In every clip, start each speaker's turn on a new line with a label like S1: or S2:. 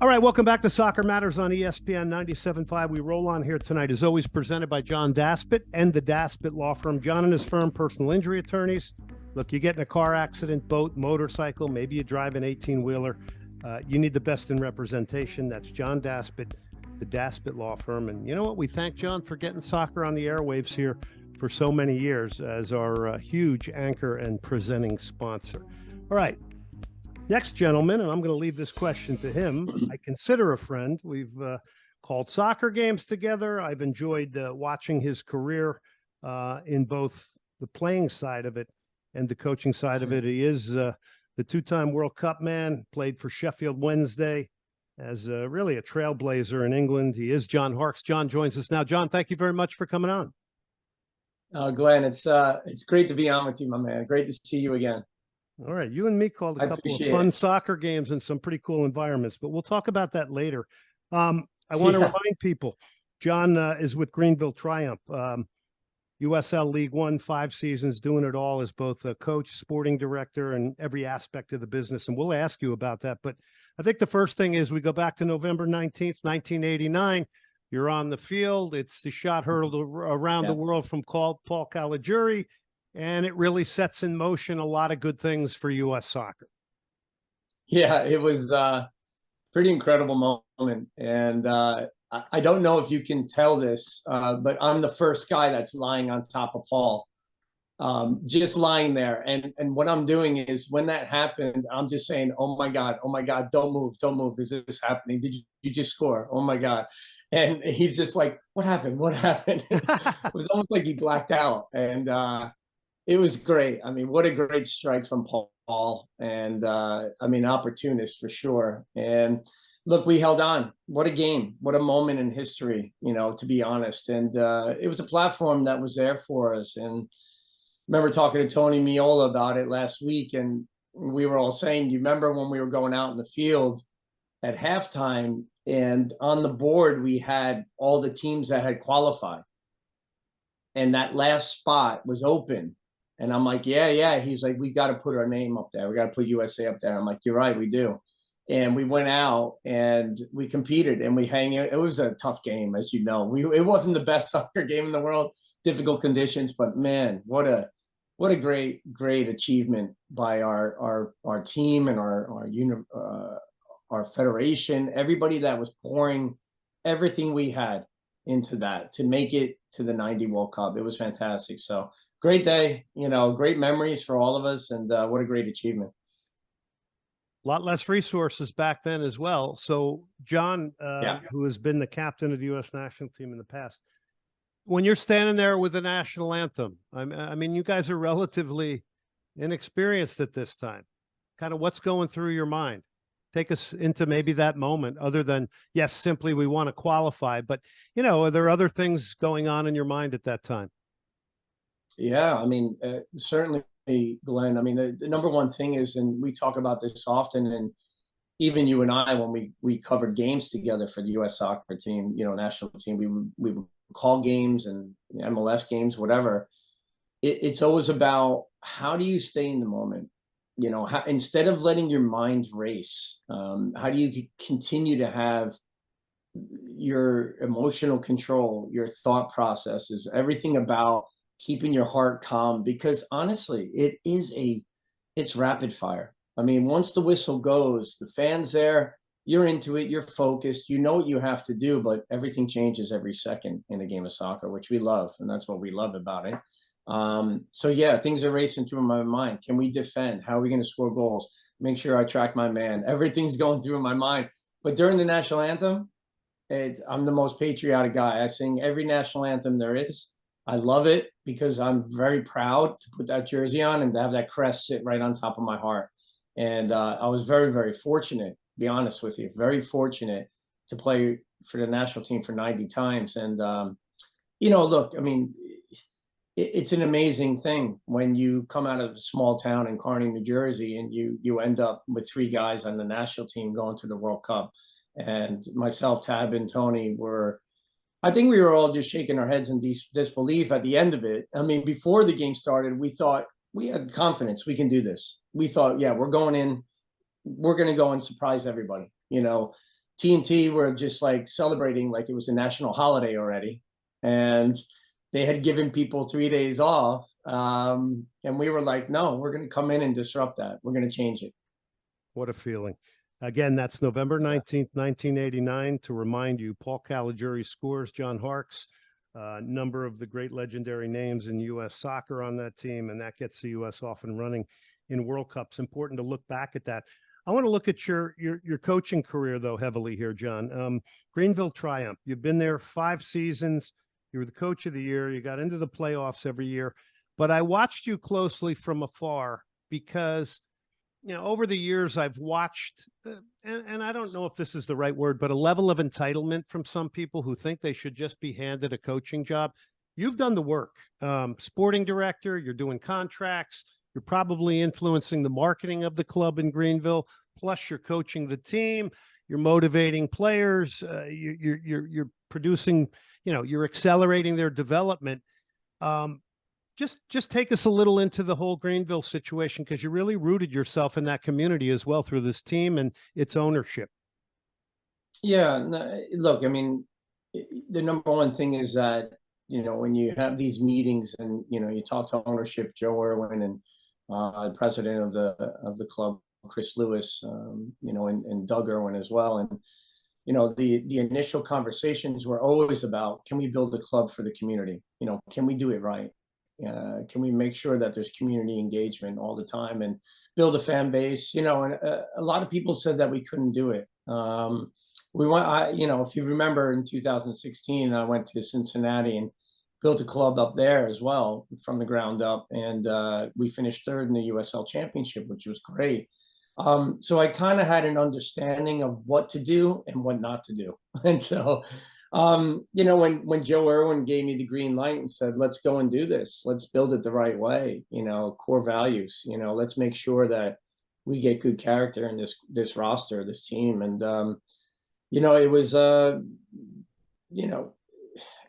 S1: All right, welcome back to Soccer Matters on ESPN 97.5. We roll on here tonight, as always, presented by John Daspit and the Daspit Law Firm. John and his firm, personal injury attorneys. Look, you get in a car accident, boat, motorcycle, maybe you drive an 18-wheeler. You need the best in representation. That's John Daspit, the Daspit Law Firm. And you know what? We thank John for getting soccer on the airwaves here for so many years as our huge anchor and presenting sponsor. All right. Next gentleman, and I'm going to leave this question to him. I consider a friend. We've called soccer games together. I've enjoyed watching his career in both the playing side of it and the coaching side of it. He is the two-time World Cup man, played for Sheffield Wednesday as really a trailblazer in England. He is John Harkes. John joins us now. John, thank you very much for coming on.
S2: Glenn, it's great to be on with you, my man. Great to see you again.
S1: All right, you and me called a couple of fun soccer games in some pretty cool environments, but we'll talk about that later. I want to remind people, John is with Greenville Triumph, USL League One, 5 seasons, doing it all as both a coach, sporting director, and every aspect of the business, and we'll ask you about that. But I think the first thing is we go back to November 19th, 1989. You're on the field. It's the shot hurled around the world from Paul Caligiuri. And it really sets in motion a lot of good things for U.S. soccer.
S2: Yeah, it was a pretty incredible moment. And I don't know if you can tell this, but I'm the first guy that's lying on top of Paul, just lying there. And what I'm doing is when that happened, I'm just saying, oh, my God, don't move. Is this happening? Did you just score? Oh, my God. And he's just like, what happened? It was almost like he blacked out. And it was great. I mean, what a great strike from Paul. And I mean, opportunist for sure. And look, we held on. What a game. What a moment in history, to be honest. And it was a platform that was there for us. And I remember talking to Tony Meola about it last week. And we were all saying, do you remember when we were going out in the field at halftime? And on the board, we had all the teams that had qualified. And that last spot was open. And I'm like, yeah. He's like, we got to put our name up there. We got to put USA up there. I'm like, you're right, we do. And we went out and we competed and we hang it. It was a tough game, as you know. It wasn't the best soccer game in the world, difficult conditions, but man, what a great achievement by our team and our federation. Everybody that was pouring everything we had into that to make it to the '90 World Cup. It was fantastic. So. Great day, great memories for all of us, and what a great achievement.
S1: A lot less resources back then as well. So, John, who has been the captain of the U.S. national team in the past, when you're standing there with the national anthem, I mean, you guys are relatively inexperienced at this time. Kind of what's going through your mind? Take us into maybe that moment, other than, yes, simply we want to qualify, but, are there other things going on in your mind at that time?
S2: Yeah, I mean, certainly, Glenn. I mean, the number one thing is, and we talk about this often, and even you and I, when we covered games together for the U.S. soccer team, national team, we would call games and MLS games, whatever. It's always about how do you stay in the moment? Instead of letting your mind race, how do you continue to have your emotional control, your thought processes, everything about keeping your heart calm, because honestly, it's rapid fire. I mean, once the whistle goes, the fan's there, you're into it, you're focused, you know what you have to do, but everything changes every second in a game of soccer, which we love. And that's what we love about it. So yeah, things are racing through my mind. Can we defend? How are we going to score goals? Make sure I track my man. Everything's going through my mind. But during the national anthem, I'm the most patriotic guy. I sing every national anthem there is. I love it because I'm very proud to put that jersey on and to have that crest sit right on top of my heart. And I was very, very fortunate, to be honest with you, very fortunate to play for the national team for 90 times. And, look, I mean, it's an amazing thing when you come out of a small town in Kearney, New Jersey, and you end up with 3 guys on the national team going to the World Cup. And myself, Tab, and Tony I think we were all just shaking our heads in disbelief at the end of it. I mean, before the game started, we thought we had confidence. We can do this. We thought, yeah, we're going in. We're going to go and surprise everybody. TNT were just like celebrating like it was a national holiday already. And they had given people 3 days off. And we were like, no, we're going to come in and disrupt that. We're going to change it.
S1: What a feeling. Again, that's November 19th, 1989. To remind you, Paul Caligiuri scores, John Harkes, a number of the great legendary names in U.S. soccer on that team, and that gets the U.S. off and running in World Cups. Important to look back at that. I want to look at your coaching career, though, heavily here, John. Greenville Triumph. You've been there 5 seasons. You were the coach of the year. You got into the playoffs every year. But I watched you closely from afar because, you know, over the years, I've watched, and I don't know if this is the right word, but a level of entitlement from some people who think they should just be handed a coaching job. You've done the work. Sporting director, you're doing contracts. You're probably influencing the marketing of the club in Greenville. Plus, you're coaching the team. You're motivating players. You're producing. You know, you're accelerating their development. Just take us a little into the whole Greenville situation, because you really rooted yourself in that community as well through this team and its ownership.
S2: Yeah, no, look, I mean, the number one thing is that, you know, when you have these meetings and, you know, you talk to ownership, Joe Irwin, and president of the club, Chris Lewis, you know, and Doug Irwin as well. And, you know, the initial conversations were always about, can we build a club for the community? You know, can we do it right? Can we make sure that there's community engagement all the time and build a fan base? You know, and a lot of people said that we couldn't do it. We went, you know, if you remember in 2016, I went to Cincinnati and built a club up there as well from the ground up. And we finished 3rd in the USL Championship, which was great. So I kind of had an understanding of what to do and what not to do. And so, you know, when Joe Irwin gave me the green light and said, let's go and do this, let's build it the right way, you know, core values, you know, let's make sure that we get good character in this roster, this team. And, you know, it was, you know,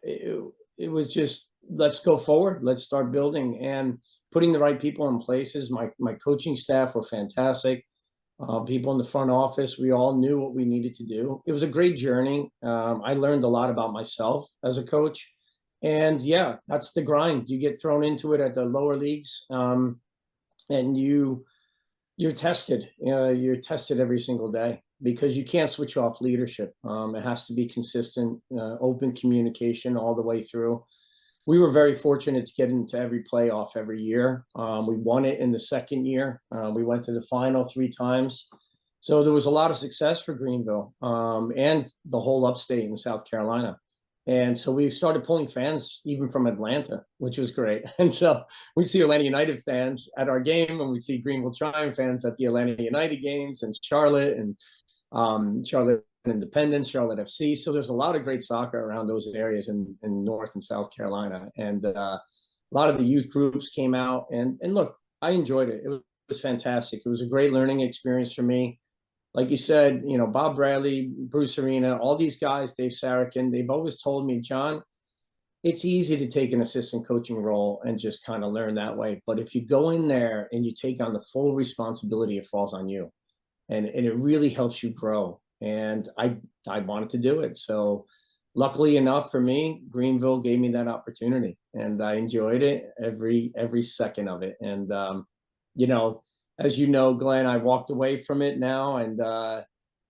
S2: it was just, let's go forward, let's start building and putting the right people in places. My coaching staff were fantastic. People in the front office, we all knew what we needed to do. It was a great journey. I learned a lot about myself as a coach. And yeah, that's the grind. You get thrown into it at the lower leagues, and you're tested. You're tested every single day because you can't switch off leadership. It has to be consistent, open communication all the way through. We were very fortunate to get into every playoff every year. We won it in the second year. We went to the final 3 times. So there was a lot of success for Greenville, and the whole upstate in South Carolina. And so we started pulling fans even from Atlanta, which was great. And so we'd see Atlanta United fans at our game, and we'd see Greenville Triumph fans at the Atlanta United games, and Charlotte, and Charlotte Independence, Charlotte FC. So there's a lot of great soccer around those areas in North and South Carolina. And a lot of the youth groups came out. And look, I enjoyed it. It was fantastic. It was a great learning experience for me. Like you said, you know, Bob Bradley, Bruce Arena, all these guys, Dave Sarakin, they've always told me, John, it's easy to take an assistant coaching role and just kind of learn that way. But if you go in there and you take on the full responsibility, it falls on you. And it really helps you grow. And I wanted to do it. So luckily enough for me, Greenville gave me that opportunity, and I enjoyed it every second of it. And you know, as you know, Glenn, I walked away from it now, and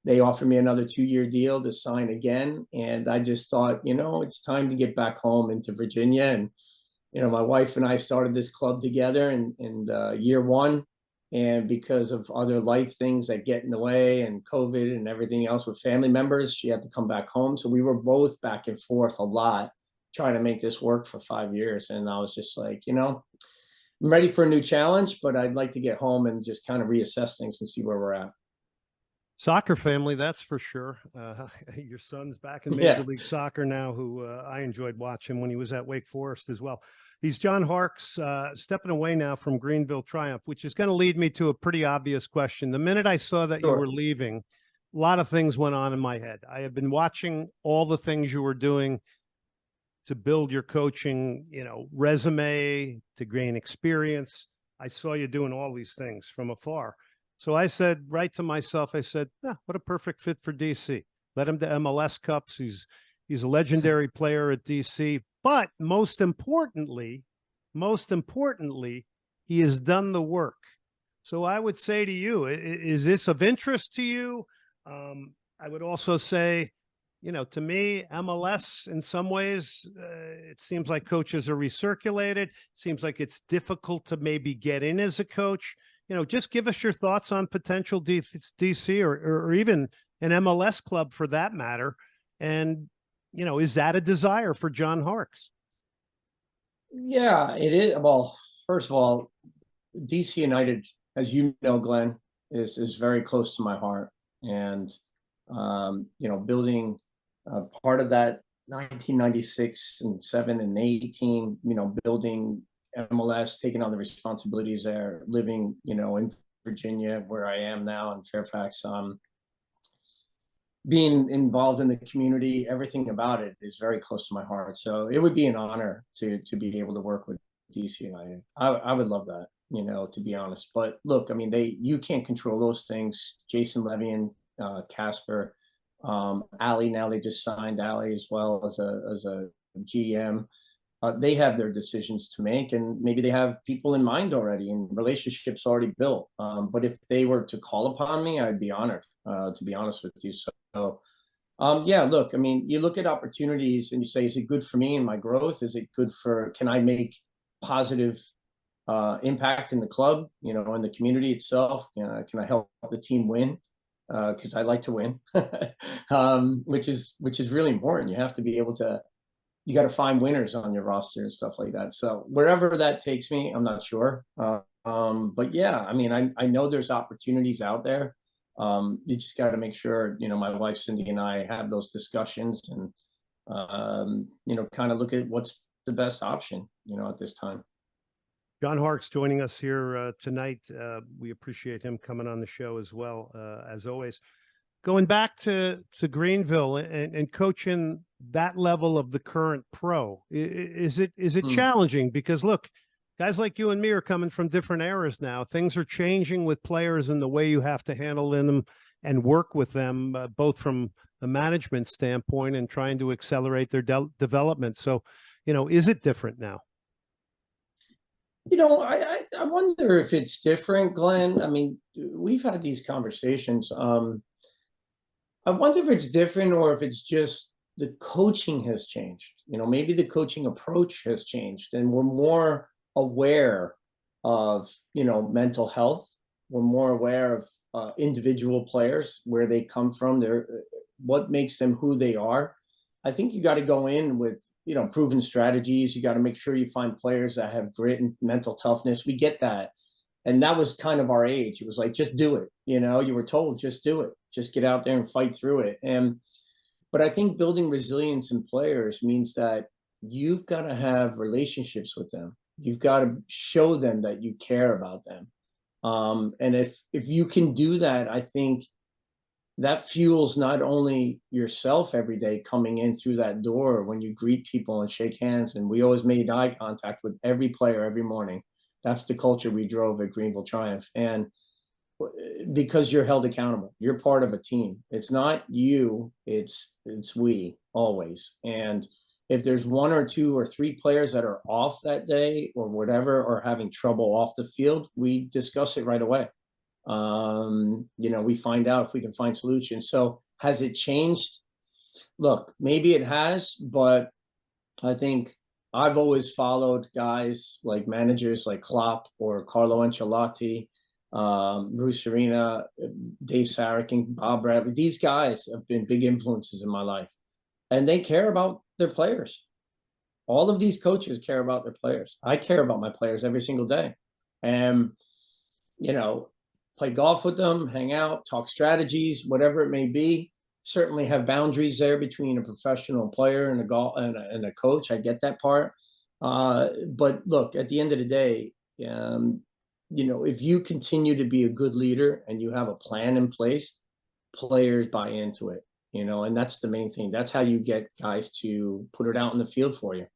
S2: they offered me another 2-year deal to sign again. And I just thought, you know, it's time to get back home into Virginia. And you know, my wife and I started this club together in year 1. And because of other life things that get in the way and COVID and everything else with family members, she had to come back home. So we were both back and forth a lot trying to make this work for 5 years. And I was just like, you know, I'm ready for a new challenge, but I'd like to get home and just kind of reassess things and see where we're at.
S1: Soccer family, that's for sure. Your son's back in Major League Soccer now, who I enjoyed watching when he was at Wake Forest as well. He's John Harkes, stepping away now from Greenville Triumph, which is going to lead me to a pretty obvious question. The minute I saw that you were leaving, a lot of things went on in my head. I had been watching all the things you were doing to build your coaching, you know, resume, to gain experience. I saw you doing all these things from afar. So I said right to myself, I said, what a perfect fit for DC. led him to MLS Cups. He's a legendary player at DC. But most importantly, he has done the work. So I would say to you, is this of interest to you? I would also say, to me, MLS in some ways, it seems like coaches are recirculated. It seems like it's difficult to maybe get in as a coach. Just give us your thoughts on potential DC or even an MLS club for that matter. And, is that a desire for John Harkes?
S2: Yeah, it is. Well, first of all, DC United, as you know, Glenn, is very close to my heart. And, building part of that 1996 and 7 and 8 team, building MLS, taking on the responsibilities there, living, in Virginia, where I am now in Fairfax, being involved in the community, everything about it is very close to my heart. So it would be an honor to be able to work with DC United. I would love that, to be honest. But look, I mean, you can't control those things. Jason Levian, Casper, Ali, now they just signed Ali as well as a GM. They have their decisions to make, and maybe they have people in mind already and relationships already built. But if they were to call upon me, I'd be honored, to be honest with you. So, yeah, look, I mean, you look at opportunities and you say, is it good for me and my growth? Is it good can I make positive impact in the club, in the community itself? Can I help the team win? Because I like to win, which is really important. You have to be able to, you got to find winners on your roster and stuff like that. So wherever that takes me, I'm not sure. But yeah, I mean, I know there's opportunities out there. You just got to make sure, my wife Cindy and I have those discussions and, kind of look at what's the best option, at this time.
S1: John Harkes joining us here tonight. We appreciate him coming on the show as well, as always. Going back to Greenville and coaching that level of the current pro, is it challenging? Because look, guys like you and me are coming from different eras now. Things are changing with players and the way you have to handle them and work with them, both from a management standpoint and trying to accelerate their development. So, is it different now?
S2: I wonder if it's different, Glenn. I mean, we've had these conversations. I wonder if it's different or if it's just the coaching has changed. Maybe the coaching approach has changed and we're more aware of, mental health. We're more aware of individual players, where they come from, what makes them who they are. I think you got to go in with, proven strategies. You got to make sure you find players that have grit and mental toughness. We get that. And that was kind of our age. It was like, just do it. You were told, just do it. Just get out there and fight through it. But I think building resilience in players means that you've got to have relationships with them. You've got to show them that you care about them. And if you can do that, I think that fuels not only yourself every day coming in through that door when you greet people and shake hands. And we always made eye contact with every player every morning. That's the culture we drove at Greenville Triumph. And because you're held accountable, you're part of a team. It's not you, it's we always. And if there's 1 or 2 or 3 players that are off that day or whatever, or having trouble off the field, we discuss it right away. We find out if we can find solutions. So has it changed? Look, maybe it has, but I think I've always followed guys like managers like Klopp or Carlo Ancelotti, Bruce Arena, Dave Saracen, Bob Bradley. These guys have been big influences in my life, and they care about their players. All of these coaches care about their players. I care about my players every single day. And, play golf with them, hang out, talk strategies, whatever it may be. Certainly have boundaries there between a professional player and a coach. I get that part. But look, at the end of the day, if you continue to be a good leader and you have a plan in place, players buy into it, and that's the main thing. That's how you get guys to put it out in the field for you.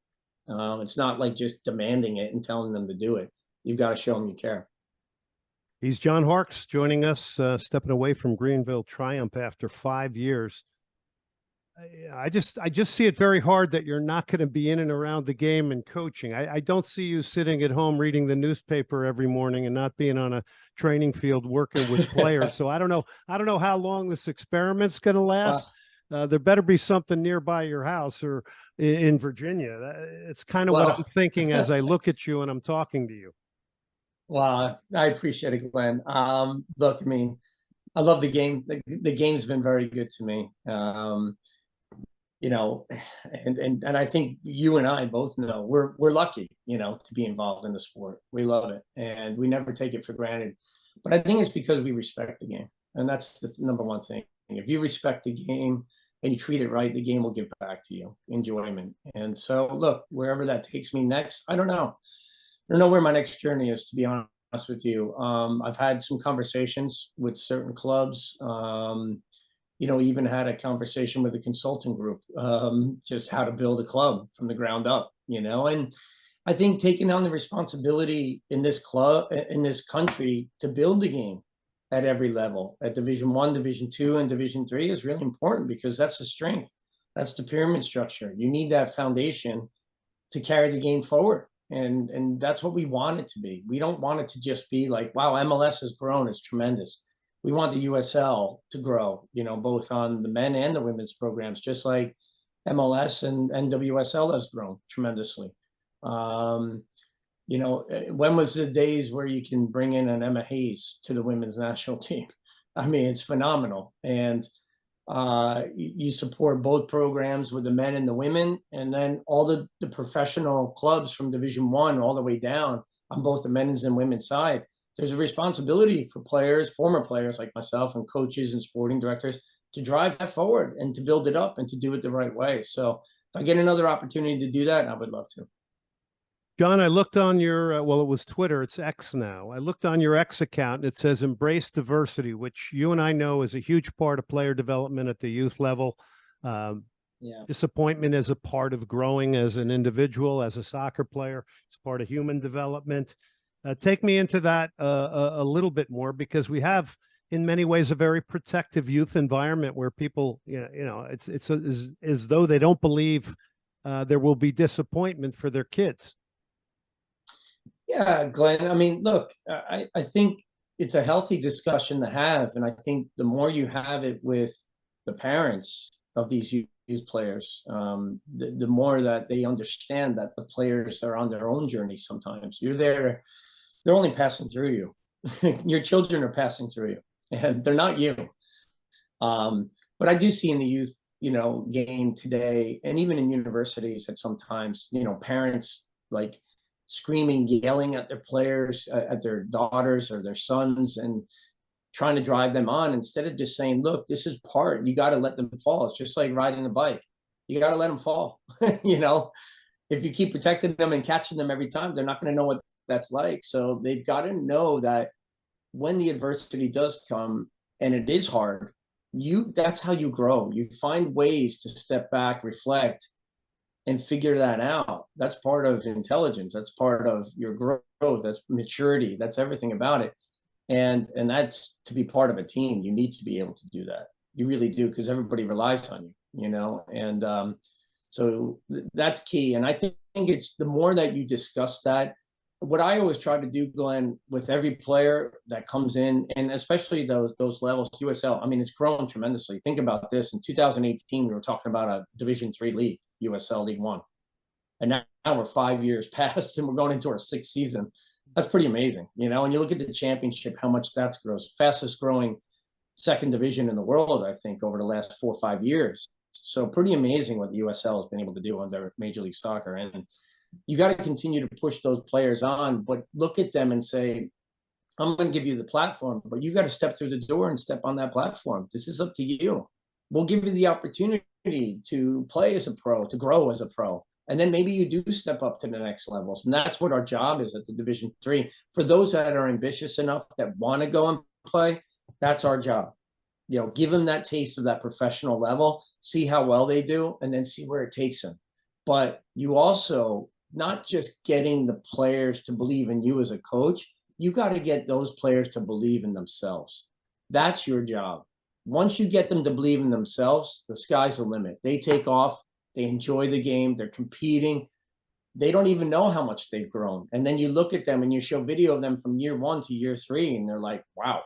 S2: It's not like just demanding it and telling them to do it. You've got to show them you care.
S1: He's John Harkes joining us, stepping away from Greenville Triumph after 5 years. I just see it very hard that you're not going to be in and around the game and coaching. I don't see you sitting at home reading the newspaper every morning and not being on a training field working with players. So I don't know. I don't know how long this experiment's going to last.
S2: Well,
S1: There better be something nearby your house or in Virginia. It's kind of what I'm
S2: well,
S1: thinking as I look at you and I'm talking to you.
S2: well, I appreciate it, Glenn. Look, I mean, I love the game. The game's been very good to me. You know, and I think you and I both know we're lucky, you know, to be involved in the sport. We love it, and we never take it for granted. But I think it's because we respect the game, and that's the number one thing. If you respect the game and you treat it right, the game will give back to you enjoyment. And so, look, wherever that takes me next, I don't know. I don't know where my next journey is, to be honest with you. I've had some conversations with certain clubs. You know, even had a conversation with a consulting group, just how to build a club from the ground up, you know. And I think taking on the responsibility in this club, in this country, to build the game at every level, at Division 1, Division 2, and Division 3 is really important, because that's the strength. That's the pyramid structure. You need that foundation to carry the game forward. And that's what we want it to be. We don't want it to just be like, wow, MLS has grown, it's tremendous. We want the USL to grow, you know, both on the men and the women's programs, just like MLS and WSL has grown tremendously. You know, when was the days where you can bring in an Emma Hayes to the women's national team? I mean, it's phenomenal. And you support both programs with the men and the women, and then all the professional clubs from Division 1 all the way down on both the men's and women's side. There's a responsibility for players, former players like myself, and coaches and sporting directors to drive that forward and to build it up and to do it the right way. So if I get another opportunity to do that, I would love to.
S1: John, I looked on your, well, it was Twitter, it's X now. I looked on your X account and it says embrace diversity, which you and I know is a huge part of player development at the youth level.
S2: Yeah.
S1: Disappointment is a part of growing as an individual, as a soccer player. It's part of human development. Take me into that a little bit more, because we have, in many ways, a very protective youth environment where people, it's as though they don't believe there will be disappointment for their kids.
S2: Yeah, Glenn. I mean, look, I think it's a healthy discussion to have. And I think the more you have it with the parents of these youth players, the more that they understand that the players are on their own journey sometimes. You're there, they're only passing through you. Your children are passing through you, and they're not you. But I do see in the youth, game today, and even in universities, that sometimes, parents like screaming, yelling at their players, at their daughters or their sons, and trying to drive them on, instead of just saying, look, this is part, you got to let them fall. It's just like riding a bike. You got to let them fall. If you keep protecting them and catching them every time, they're not going to know what that's like. So they've got to know that when the adversity does come, and it is hard, that's how you grow. You find ways to step back, reflect, and figure that out. That's part of intelligence. That's part of your growth. That's maturity. That's everything about it. And that's, to be part of a team, you need to be able to do that. You really do, because everybody relies on you, and so that's key. And I think it's the more that you discuss that, what I always try to do, Glenn, with every player that comes in, and especially those levels, USL, I mean, it's grown tremendously. Think about this. In 2018, we were talking about a Division 3 league, USL League One. And now we're 5 years past, and we're going into our 6th season. That's pretty amazing, And you look at the championship, how much that's grows. Fastest growing second division in the world, I think, over the last 4 or 5 years. So pretty amazing what the USL has been able to do under Major League Soccer. And you got to continue to push those players on, but look at them and say, I'm going to give you the platform, but you got to step through the door and step on that platform. This is up to you. We'll give you the opportunity to play as a pro, to grow as a pro. And then maybe you do step up to the next levels. And that's what our job is at the Division 3. For those that are ambitious enough, that want to go and play, that's our job. Give them that taste of that professional level, see how well they do, and then see where it takes them. But you also, not just getting the players to believe in you as a coach, you got to get those players to believe in themselves. That's your job. once you get them to believe in themselves, the sky's the limit. They take off, they enjoy the game, they're competing. They don't even know how much they've grown. And then you look at them and you show video of them from year 1 to year 3, and they're like, wow,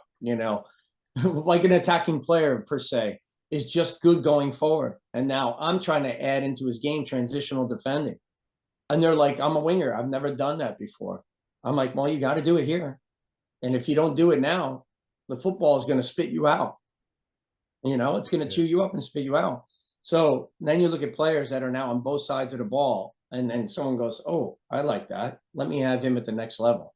S2: like an attacking player per se is just good going forward. And now I'm trying to add into his game transitional defending. And they're like, I'm a winger. I've never done that before. I'm like, well, you got to do it here. And if you don't do it now, the football is going to spit you out. It's going to chew you up and spit you out. So then you look at players that are now on both sides of the ball, and then someone goes, oh, I like that. Let me have him at the next level.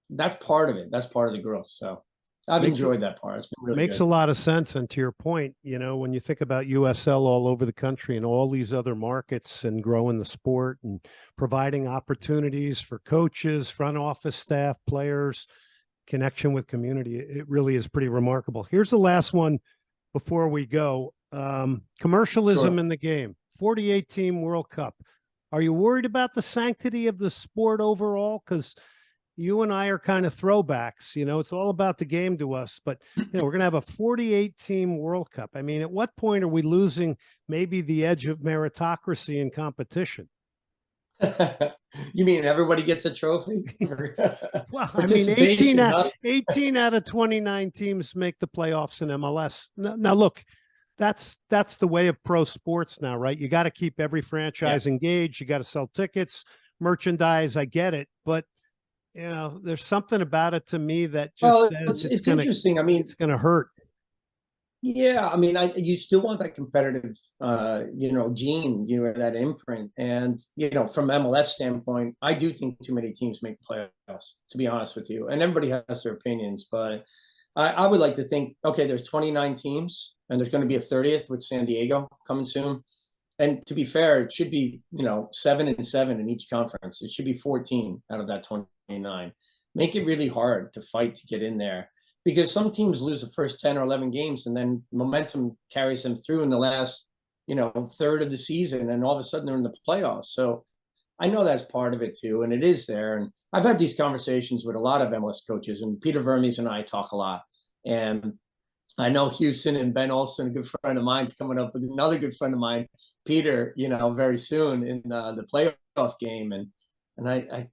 S2: That's part of it. That's part of the growth. So I've enjoyed that part. It's been really
S1: makes
S2: good.
S1: a lot of sense. And to your point, when you think about USL all over the country and all these other markets and growing the sport and providing opportunities for coaches, front office staff, players, connection with community, it really is pretty remarkable. Here's the last one before we go. Commercialism in the game, 48-team World Cup. Are you worried about the sanctity of the sport overall? Because you and I are kind of throwbacks, it's all about the game to us, but we're going to have a 48-team World Cup. I mean, at what point are we losing maybe the edge of meritocracy in competition?
S2: You mean everybody gets a trophy?
S1: Well, I mean, 18 out of 29 teams make the playoffs in MLS. Now look, that's the way of pro sports now, right? You got to keep every franchise engaged. You got to sell tickets, merchandise. I get it, but there's something about it to me that just says
S2: it's interesting. I mean,
S1: it's going to hurt.
S2: Yeah, I mean, you still want that competitive, gene, that imprint. And, from MLS standpoint, I do think too many teams make the playoffs, to be honest with you. And everybody has their opinions, but I would like to think, okay, there's 29 teams, and there's going to be a 30th with San Diego coming soon. And to be fair, it should be, 7 and 7 in each conference. It should be 14 out of that 29. Make it really hard to fight to get in there. Because some teams lose the first 10 or 11 games, and then momentum carries them through in the last, third of the season, and all of a sudden they're in the playoffs. So I know that's part of it too, and it is there. And I've had these conversations with a lot of MLS coaches, and Peter Vermes and I talk a lot. And I know Houston and Ben Olsen, a good friend of mine, is coming up with another good friend of mine, Peter, very soon in the playoff game. And I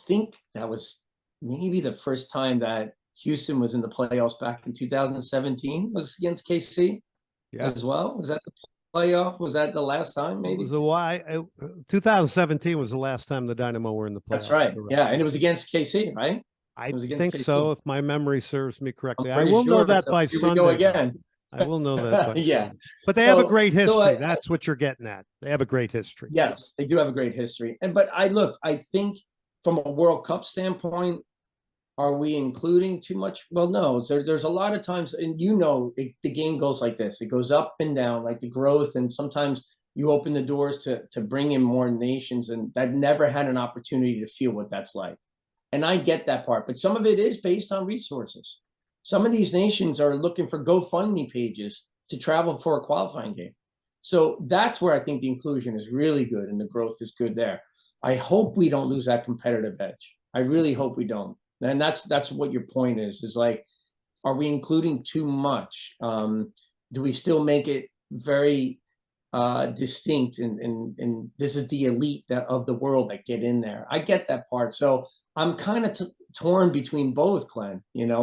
S2: think that was maybe the first time that Houston was in the playoffs back in 2017, was against KC as well. Was that the playoff? Was that the last time? Maybe
S1: it was 2017 was the last time the Dynamo were in the playoffs.
S2: That's right. Yeah, and it was against KC, right?
S1: I think KC. So, if my memory serves me correctly. I
S2: will
S1: know that by
S2: Sunday.
S1: We
S2: go again.
S1: I will know that by
S2: Sunday.
S1: But they have a great history. That's what you're getting at. They have a great history.
S2: Yes, they do have a great history. But I think from a World Cup standpoint, are we including too much? Well, no. There's a lot of times, and the game goes like this. It goes up and down, like the growth, and sometimes you open the doors to bring in more nations, and that never had an opportunity to feel what that's like. And I get that part, but some of it is based on resources. Some of these nations are looking for GoFundMe pages to travel for a qualifying game. So that's where I think the inclusion is really good and the growth is good there. I hope we don't lose that competitive edge. I really hope we don't. And that's what your point is like, are we including too much? Do we still make it very distinct and this is the elite of the world that get in there? I get that part. So I'm kind of torn between both, Glenn,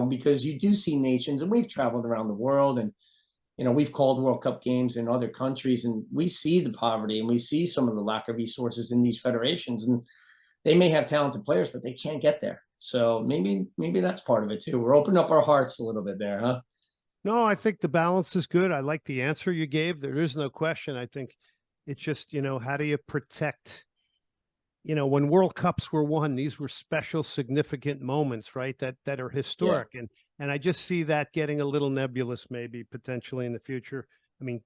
S2: because you do see nations, and we've traveled around the world, and we've called World Cup games in other countries, and we see the poverty and we see some of the lack of resources in these federations, and they may have talented players, but they can't get there. So maybe that's part of it too. We're opening up our hearts a little bit there, huh?
S1: No, I think the balance is good. I like the answer you gave. There is no question. I think it's just, how do you protect, when World Cups were won, these were special, significant moments, right? That are historic. Yeah. And I just see that getting a little nebulous, maybe potentially in the future. I mean,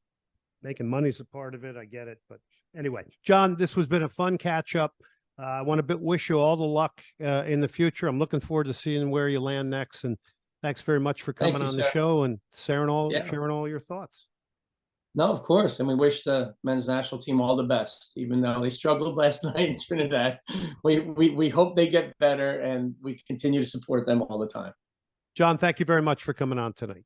S1: making money's a part of it. I get it. But anyway, John, this has been a fun catch up. I want to wish you all the luck in the future. I'm looking forward to seeing where you land next. And thanks very much for coming on the show and sharing all your thoughts.
S2: No, of course. And we wish the men's national team all the best, even though they struggled last night in Trinidad. We hope they get better, and we continue to support them all the time.
S1: John, thank you very much for coming on tonight.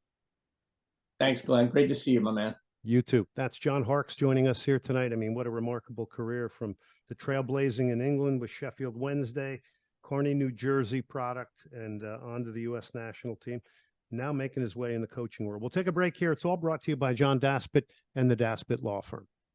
S2: Thanks, Glenn. Great to see you, my man.
S1: You too. That's John Harkes joining us here tonight. I mean, what a remarkable career, from the trailblazing in England with Sheffield Wednesday, Kearney, New Jersey product, and on to the U.S. national team. Now making his way in the coaching world. We'll take a break here. It's all brought to you by John Daspit and the Daspit Law Firm.